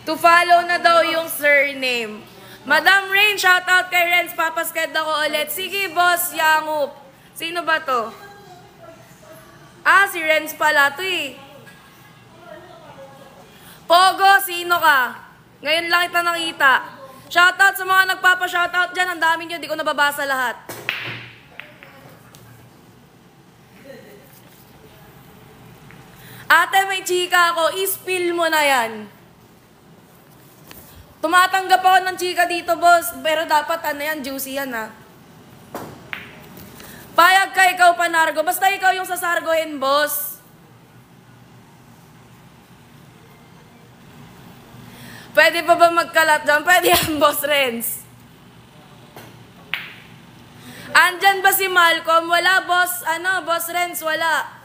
To follow na daw yung surname. Madam Rain, shoutout kay Renz. Papasked ako ulit. Sige, boss, Yangup. Sino ba to? Ah, si Renz pala to eh. Pogo, sino ka? Ngayon lang kita nakita. Shoutout sa mga nagpapa-shoutout dyan. Ang dami nyo, di ko nababasa lahat. Ate, may chika ako. I-spill mo na yan. Tumatanggap ako ng chika dito, boss. Pero dapat, ano yan, juicy yan, ha. Payag ka, ikaw panargo. Basta ikaw yung sasargohin, boss. Pwede pa ba magkalat dyan? Pwede yan, boss Renz. Andyan ba si Malcolm? Wala, boss. Ano, boss Renz, wala.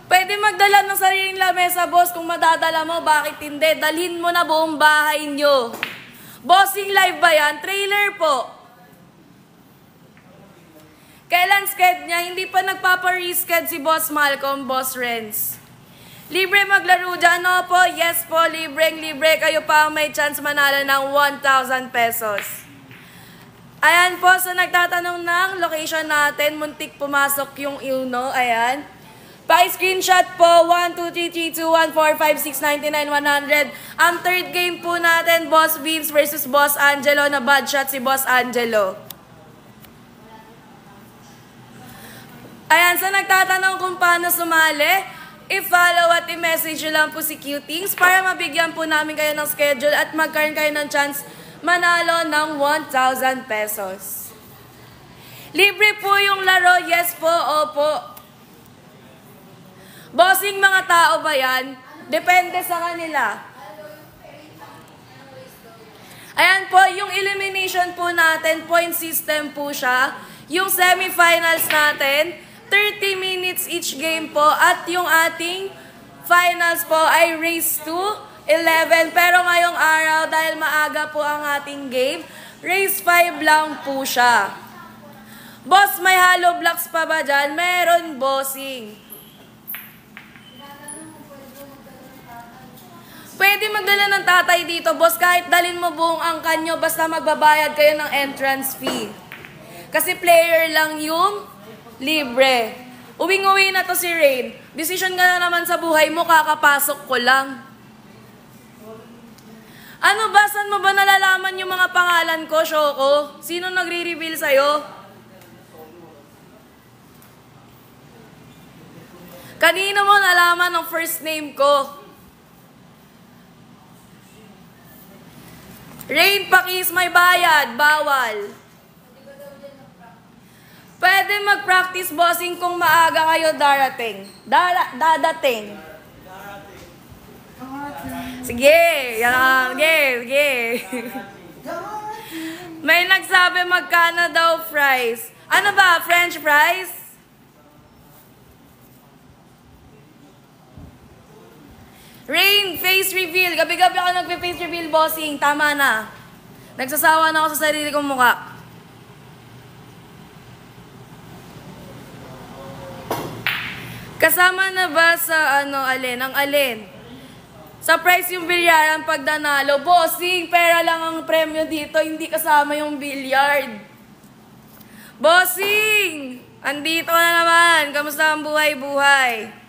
Pwede magdala ng sariling lamesa, boss. Kung madadala mo, bakit hindi? Dalhin mo na buong bahay nyo. Bossing live ba yan? Trailer po. Kailan sked niya? Hindi pa nagpapa-resked si Boss Malcolm, Boss Renz. Libre maglaro dyan, no po? Yes po, libreng-libre. Kayo pa ang may chance manalo ng 1,000 pesos. Ayan po, so nagtatanong ng location natin. Muntik pumasok yung Uno. Ayan. Pa-screenshot po, 1, 2, 3, 3, 2, 1, 4, 5, 6, 99, 100. Ang third game po natin, Boss Vince versus Boss Angelo, na bad shot si Boss Angelo. Ayan, so nagtatanong kung paano sumali. I-follow at i-message lang po si Cutings para mabigyan po namin kayo ng schedule at magkaroon kayo ng chance manalo ng 1,000 pesos. Libre po yung laro, yes po, opo. Bossing mga tao ba yan? Depende sa kanila. Ayan po, yung elimination po natin, point system po siya. Yung semifinals natin, 30 minutes each game po. At yung ating finals po ay race to 11. Pero ngayong araw, dahil maaga po ang ating game, race 5 lang po siya. Boss, may hollow blocks pa ba dyan? Meron, bossing. Pwede magdala ng tatay dito, boss, kahit dalin mo buong angkan nyo, basta magbabayad kayo ng entrance fee. Kasi player lang yung libre. Uwing-uwi na to si Rain. Decision ka na naman sa buhay mo, kakapasok ko lang. Ano ba? Saan mo ba nalalaman yung mga pangalan ko, Shoko? Sino nagre-reveal sa'yo? Kanino mo nalaman ang first name ko? Rain, pakis, may bayad. Bawal. Pwede mag-practice bossing kung maaga kayo darating. Dadating. Sige. Yan. Sige. May nagsabi magkano daw fries. Ano ba? French fries? Rain, face reveal. Gabi-gabi ako nagpe-face reveal, bossing. Tama na. Nagsasawa na ako sa sarili kong mukha. Kasama na ba sa alin? Ang alin? Sa price yung bilyaran pag nanalo. Bossing, pera lang ang premyo dito. Hindi kasama yung bilyard. Bossing! Andito na naman. Kamusta ang buhay-buhay?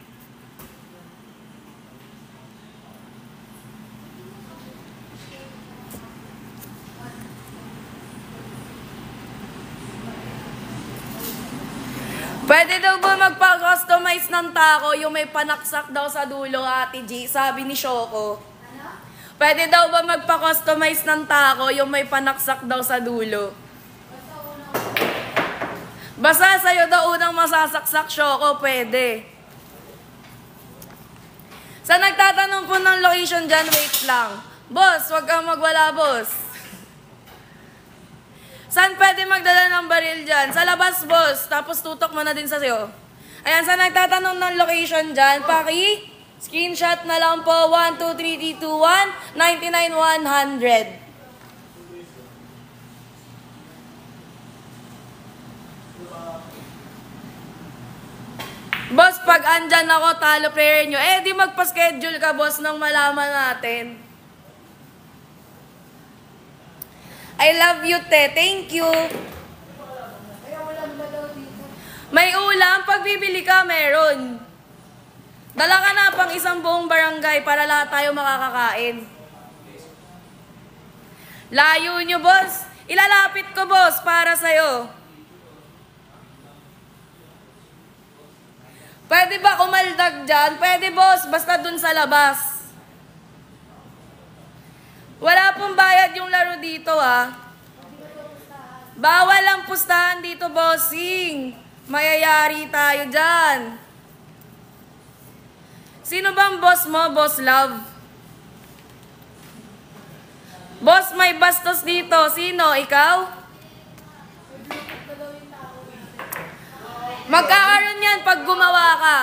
Pwede daw ba magpa-customize ng taco yung may panaksak daw sa dulo, Ate G? Sabi ni Shoko. Pwede daw ba magpa-customize ng taco yung may panaksak daw sa dulo? Basta sa'yo daw unang masasaksak, Shoko, pwede. Sa nagtatanong po ng location dyan, wait lang. Boss, wag kang magwala, boss. Saan pwede magdala ng baril dyan? Sa labas, boss. Tapos tutok mo na din sa sayo. Ayan, sa nagtatanong ng location dyan, screenshot na lang po. 1, 2, 3, 2, 1, 99, 100. Boss, pag andyan ako, talo player nyo. Eh, di magpa-schedule ka, boss, nang malaman natin. I love you, te. Thank you. May ulam, pag bibili ka, meron. Dala ka na pang isang buong barangay para lahat tayo makakakain. Layo nyo, boss. Ilalapit ko, boss, para sa'yo. Pwede ba kumaldag dyan? Pwede, boss, basta dun sa labas. Wala pong bayad yung laro dito, ah. Bawal ang pustahan dito, bossing. Mayayari tayo dyan. Sino bang boss mo, Boss Love? Boss, may bastos dito. Sino? Ikaw? Magkakaroon yan pag gumawa ka.